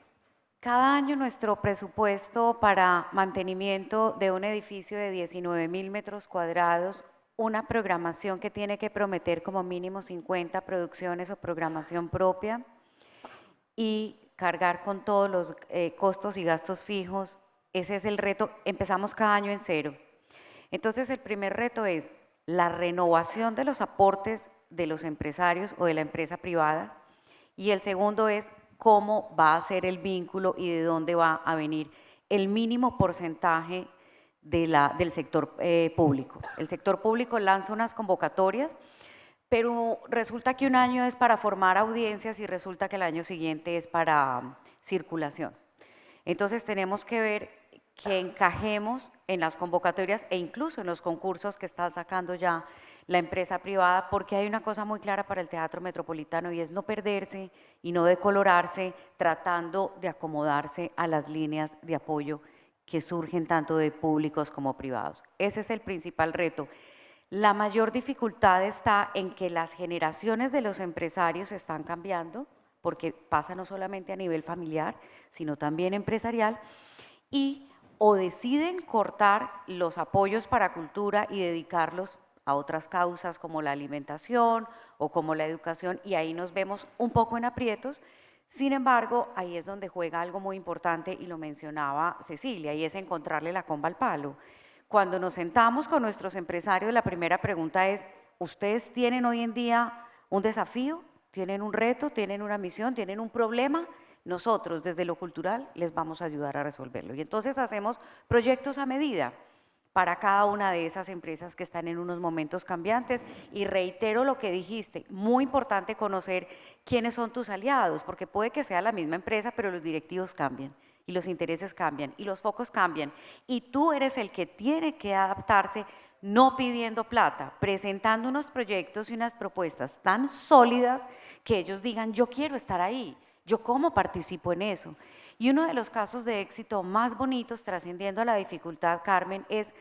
cada año nuestro presupuesto para mantenimiento de un edificio de 19.000 metros cuadrados, una programación que tiene que prometer como mínimo 50 producciones o programación propia y cargar con todos los costos y gastos fijos, ese es el reto. Empezamos cada año en cero. Entonces el primer reto es la renovación de los aportes de los empresarios o de la empresa privada, y el segundo es cómo va a ser el vínculo y de dónde va a venir el mínimo porcentaje del sector público. El sector público lanza unas convocatorias, pero resulta que un año es para formar audiencias y resulta que el año siguiente es para circulación. Entonces tenemos que ver que encajemos en las convocatorias e incluso en los concursos que está sacando ya la empresa privada, porque hay una cosa muy clara para el Teatro Metropolitano y es no perderse y no decolorarse tratando de acomodarse a las líneas de apoyo que surgen tanto de públicos como privados. Ese es el principal reto. La mayor dificultad está en que las generaciones de los empresarios están cambiando, porque pasa no solamente a nivel familiar, sino también empresarial, y o deciden cortar los apoyos para cultura y dedicarlos a otras causas como la alimentación o como la educación, y ahí nos vemos un poco en aprietos. Sin embargo, ahí es donde juega algo muy importante y lo mencionaba Cecilia, y es encontrarle la comba al palo. Cuando nos sentamos con nuestros empresarios, la primera pregunta es: ¿ustedes tienen hoy en día un desafío? ¿Tienen un reto? ¿Tienen una misión? ¿Tienen un problema? Nosotros, desde lo cultural, les vamos a ayudar a resolverlo. Y entonces hacemos proyectos a medida para cada una de esas empresas que están en unos momentos cambiantes. Y reitero lo que dijiste, muy importante conocer quiénes son tus aliados, porque puede que sea la misma empresa, pero los directivos cambian, y los intereses cambian, y los focos cambian. Y tú eres el que tiene que adaptarse, no pidiendo plata, presentando unos proyectos y unas propuestas tan sólidas que ellos digan: yo quiero estar ahí, yo cómo participo en eso. Y uno de los casos de éxito más bonitos, trascendiendo a la dificultad, Carmen, es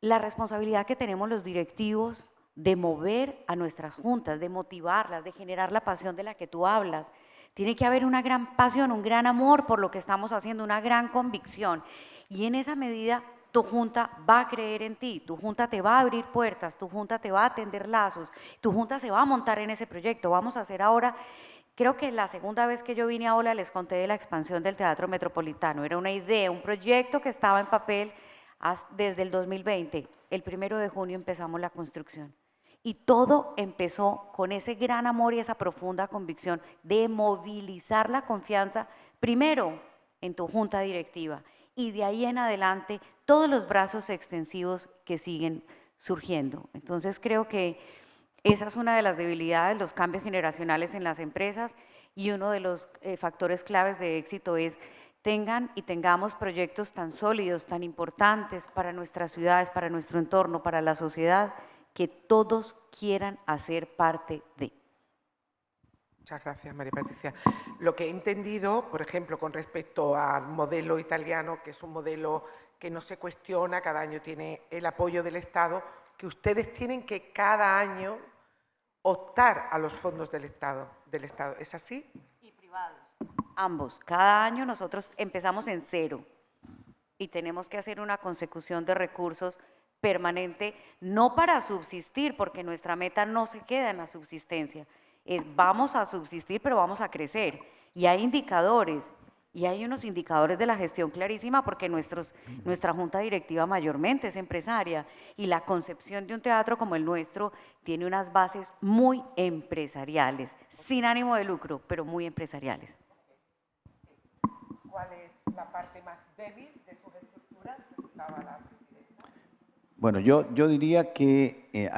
la responsabilidad que tenemos los directivos de mover a nuestras juntas, de motivarlas, de generar la pasión de la que tú hablas. Tiene que haber una gran pasión, un gran amor por lo que estamos haciendo, una gran convicción. Y en esa medida tu junta va a creer en ti, tu junta te va a abrir puertas, tu junta te va a tender lazos, tu junta se va a montar en ese proyecto. Vamos a hacer ahora, creo que la segunda vez que yo vine a Ola les conté de la expansión del Teatro Metropolitano. Era una idea, un proyecto que estaba en papel desde el 2020. El 1 de junio empezamos la construcción. Y todo empezó con ese gran amor y esa profunda convicción de movilizar la confianza, primero en tu junta directiva, y de ahí en adelante todos los brazos extensivos que siguen surgiendo. Entonces creo que esa es una de las debilidades, los cambios generacionales en las empresas, y uno de los factores claves de éxito es tengan y tengamos proyectos tan sólidos, tan importantes para nuestras ciudades, para nuestro entorno, para la sociedad, que todos quieran hacer parte de. Muchas gracias, María Patricia. Lo que he entendido, por ejemplo, con respecto al modelo italiano, que es un modelo que no se cuestiona, cada año tiene el apoyo del Estado, que ustedes tienen que cada año optar a los fondos del Estado. ¿Es así? Y privados. Ambos. Cada año nosotros empezamos en cero y tenemos que hacer una consecución de recursos permanente, no para subsistir, porque nuestra meta no se queda en la subsistencia, es vamos a subsistir, pero vamos a crecer. Y hay indicadores, y hay unos indicadores de la gestión clarísima, porque nuestra junta directiva mayormente es empresaria, y la concepción de un teatro como el nuestro tiene unas bases muy empresariales, sin ánimo de lucro, pero muy empresariales. ¿Cuál es la parte más débil de sus estructuras? Bueno, yo diría que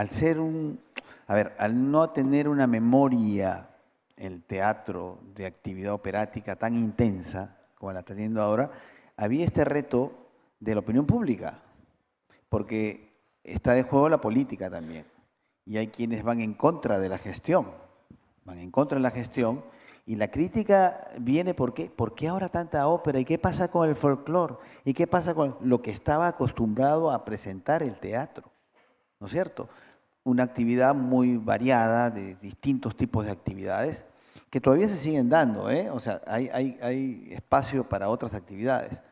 al no tener una memoria el teatro de actividad operática tan intensa como la está teniendo ahora, había este reto de la opinión pública, porque está de juego la política también, y hay quienes van en contra de la gestión, y la crítica viene ¿por qué ahora tanta ópera? ¿Y qué pasa con el folclore? ¿Y qué pasa con lo que estaba acostumbrado a presentar el teatro? ¿No es cierto? Una actividad muy variada, de distintos tipos de actividades, que todavía se siguen dando, ¿eh? O sea, hay espacio para otras actividades.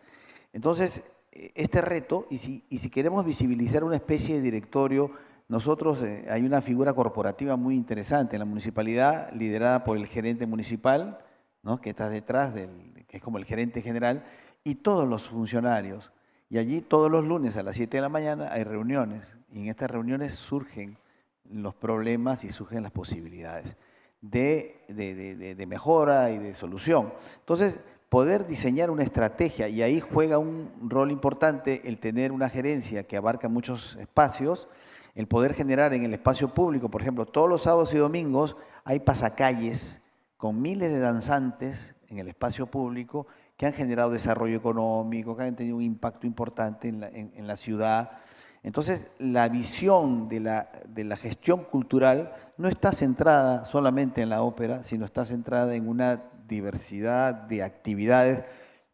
Entonces, este reto, y si queremos visibilizar una especie de directorio, nosotros hay una figura corporativa muy interesante en la municipalidad, liderada por el gerente municipal, ¿no? Que está detrás, que es como el gerente general, y todos los funcionarios. Y allí todos los lunes a las 7 de la mañana hay reuniones, y en estas reuniones surgen los problemas y surgen las posibilidades de mejora y de solución. Entonces, poder diseñar una estrategia, y ahí juega un rol importante el tener una gerencia que abarca muchos espacios, el poder generar en el espacio público, por ejemplo, todos los sábados y domingos hay pasacalles con miles de danzantes en el espacio público que han generado desarrollo económico, que han tenido un impacto importante en la ciudad. Entonces, la visión de la gestión cultural no está centrada solamente en la ópera, sino está centrada en una diversidad de actividades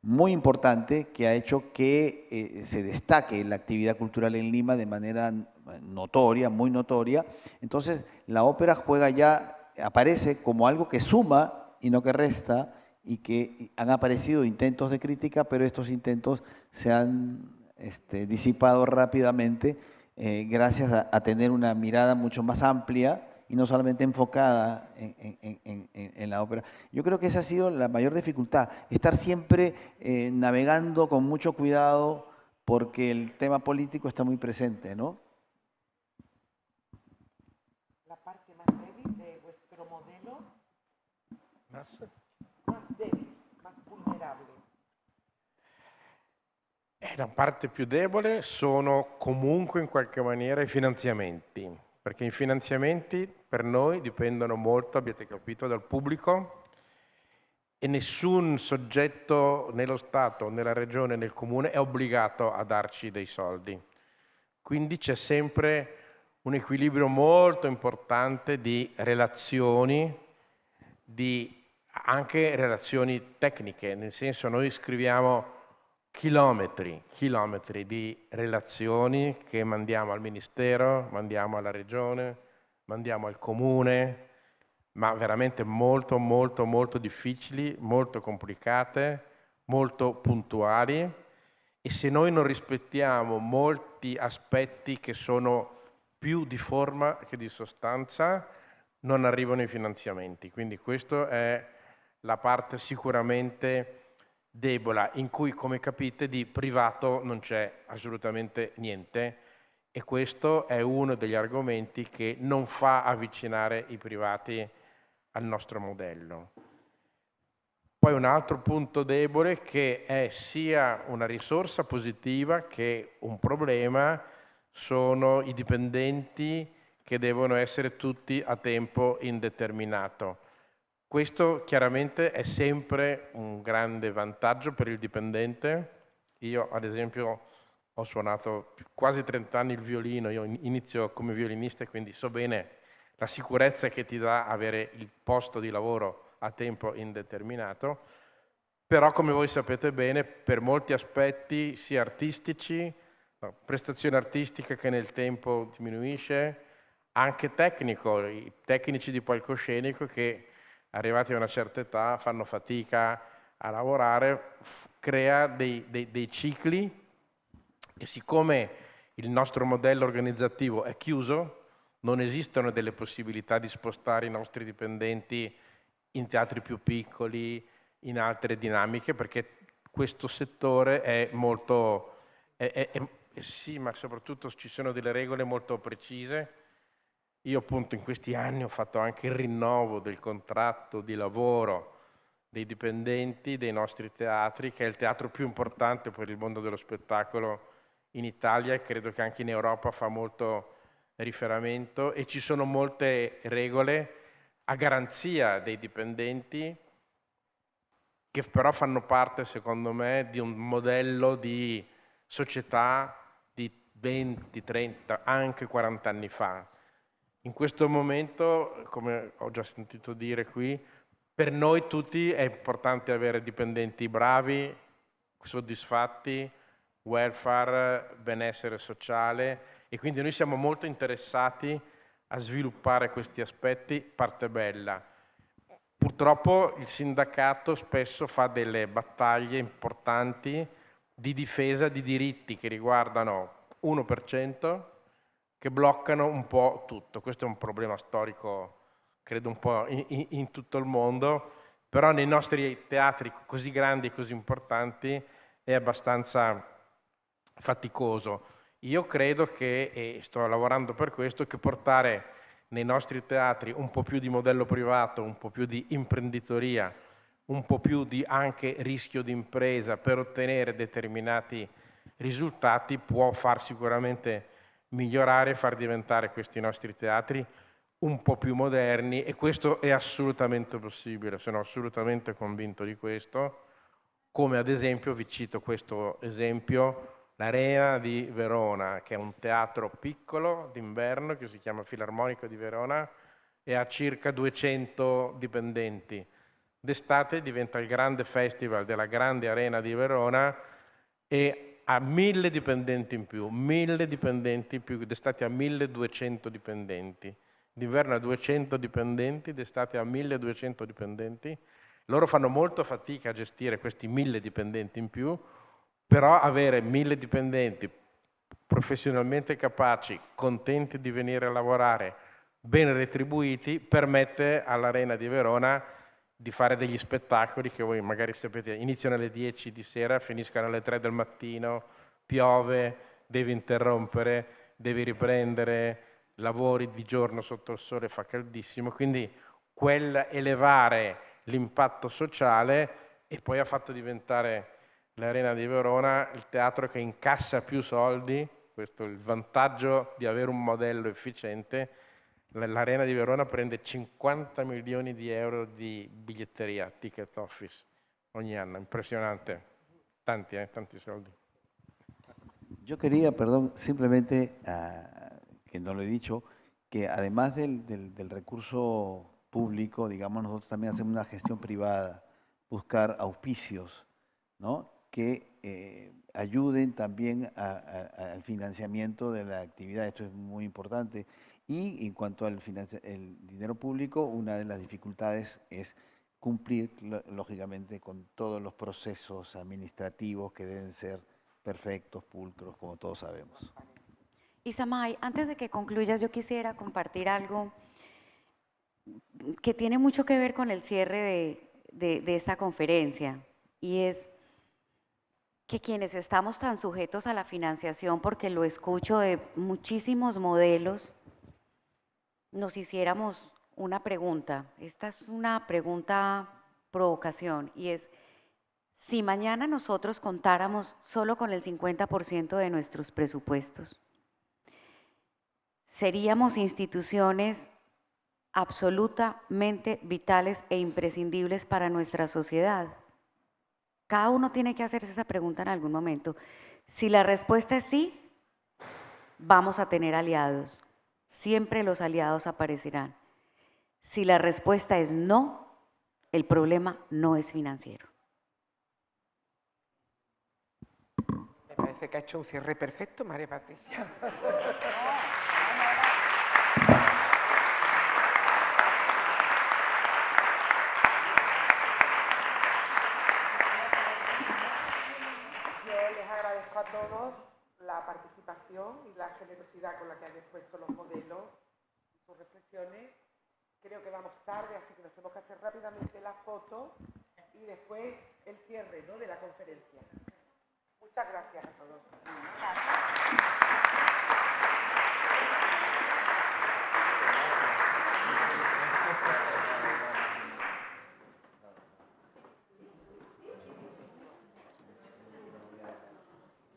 muy importante que ha hecho que se destaque la actividad cultural en Lima de manera notoria, muy notoria. Entonces, la ópera aparece como algo que suma y no que resta, y que han aparecido intentos de crítica, pero estos intentos se han disipado rápidamente gracias a tener una mirada mucho más amplia y no solamente enfocada en la ópera. Yo creo que esa ha sido la mayor dificultad, estar siempre navegando con mucho cuidado porque el tema político está muy presente, ¿no? La parte más débil de vuestro modelo, más débil, más vulnerable. La parte più debole sono comunque in qualche maniera i finanziamenti, perché i finanziamenti per noi dipendono molto, abbiate capito, dal pubblico, e nessun soggetto nello Stato, nella Regione, nel Comune è obbligato a darci dei soldi. Quindi c'è sempre un equilibrio molto importante di relazioni, anche relazioni tecniche, nel senso noi scriviamo chilometri di relazioni che mandiamo al Ministero, mandiamo alla Regione, mandiamo al Comune, ma veramente molto, molto, molto difficili, molto complicate, molto puntuali, e se noi non rispettiamo molti aspetti che sono più di forma che di sostanza, non arrivano i finanziamenti. Quindi questa è la parte sicuramente debole, in cui, come capite, di privato non c'è assolutamente niente, e questo è uno degli argomenti che non fa avvicinare i privati al nostro modello. Poi un altro punto debole, che è sia una risorsa positiva che un problema, sono i dipendenti che devono essere tutti a tempo indeterminato. Questo chiaramente è sempre un grande vantaggio per il dipendente. Io, ad esempio, ho suonato quasi 30 anni il violino, io inizio come violinista, quindi so bene la sicurezza che ti dà avere il posto di lavoro a tempo indeterminato, però come voi sapete bene, per molti aspetti, sia artistici, prestazione artistica che nel tempo diminuisce, anche tecnico, i tecnici di palcoscenico che arrivati a una certa età fanno fatica a lavorare, crea dei cicli, e siccome il nostro modello organizzativo è chiuso, non esistono delle possibilità di spostare i nostri dipendenti in teatri più piccoli, in altre dinamiche, perché questo settore è molto... sì, ma soprattutto ci sono delle regole molto precise. Io appunto in questi anni ho fatto anche il rinnovo del contratto di lavoro dei dipendenti dei nostri teatri, che è il teatro più importante per il mondo dello spettacolo in Italia, e credo che anche in Europa fa molto riferimento, e ci sono molte regole a garanzia dei dipendenti che però fanno parte, secondo me, di un modello di società di 20, 30, anche 40 anni fa. In questo momento, come ho già sentito dire qui, per noi tutti è importante avere dipendenti bravi, soddisfatti, welfare, benessere sociale, e quindi noi siamo molto interessati a sviluppare questi aspetti, parte bella. Purtroppo il sindacato spesso fa delle battaglie importanti di difesa di diritti che riguardano 1%, che bloccano un po' tutto. Questo è un problema storico, credo, un po' in tutto il mondo, però nei nostri teatri così grandi e così importanti è abbastanza faticoso. Io credo che, e sto lavorando per questo, che portare nei nostri teatri un po' più di modello privato, un po' più di imprenditoria, un po' più di anche rischio di impresa per ottenere determinati risultati può far sicuramente migliorare e far diventare questi nostri teatri un po' più moderni, e questo è assolutamente possibile, sono assolutamente convinto di questo. Come ad esempio, vi cito questo esempio, l'Arena di Verona, che è un teatro piccolo d'inverno che si chiama Filarmonico di Verona e ha circa 200 dipendenti. D'estate diventa il grande festival della grande Arena di Verona e ha 1000 dipendenti in più, 1000 dipendenti in più, d'estate ha 1200 dipendenti. D'inverno ha 200 dipendenti, d'estate ha 1200 dipendenti. Loro fanno molto fatica a gestire questi 1000 dipendenti in più, però avere 1000 dipendenti professionalmente capaci, contenti di venire a lavorare, ben retribuiti, permette all'Arena di Verona di fare degli spettacoli che voi magari sapete, iniziano alle 10 di sera, finiscono alle 3 del mattino, piove, devi interrompere, devi riprendere, lavori di giorno sotto il sole, fa caldissimo, quindi elevare l'impatto sociale, e poi ha fatto diventare l'Arena di Verona il teatro che incassa più soldi. Questo è il vantaggio di avere un modello efficiente. L'Arena di Verona prende 50 milioni di euro di biglietteria, ticket office, ogni anno, impresionante, tanti soldi. Yo quería, perdón, simplemente, que no lo he dicho, que además del recurso público, digamos, nosotros también hacemos una gestión privada, buscar auspicios, ¿no? Que ayuden también al financiamiento de la actividad. Esto es muy importante. Y en cuanto al el dinero público, una de las dificultades es cumplir, lógicamente, con todos los procesos administrativos que deben ser perfectos, pulcros, como todos sabemos. Isamay, antes de que concluyas, yo quisiera compartir algo que tiene mucho que ver con el cierre de esta conferencia, y es que quienes estamos tan sujetos a la financiación, porque lo escucho de muchísimos modelos, nos hiciéramos una pregunta. Esta es una pregunta provocación, y es, si mañana nosotros contáramos solo con el 50% de nuestros presupuestos, seríamos instituciones absolutamente vitales e imprescindibles para nuestra sociedad. Cada uno tiene que hacerse esa pregunta en algún momento. Si la respuesta es sí, vamos a tener aliados. Siempre los aliados aparecerán. Si la respuesta es no, el problema no es financiero. Me parece que ha hecho un cierre perfecto, María Patricia. Yo les agradezco a todos la participación y la generosidad con la que han expuesto los modelos y sus reflexiones. Creo que vamos tarde, así que nos tenemos que hacer rápidamente la foto y después el cierre, ¿no?, de la conferencia. Muchas gracias a todos.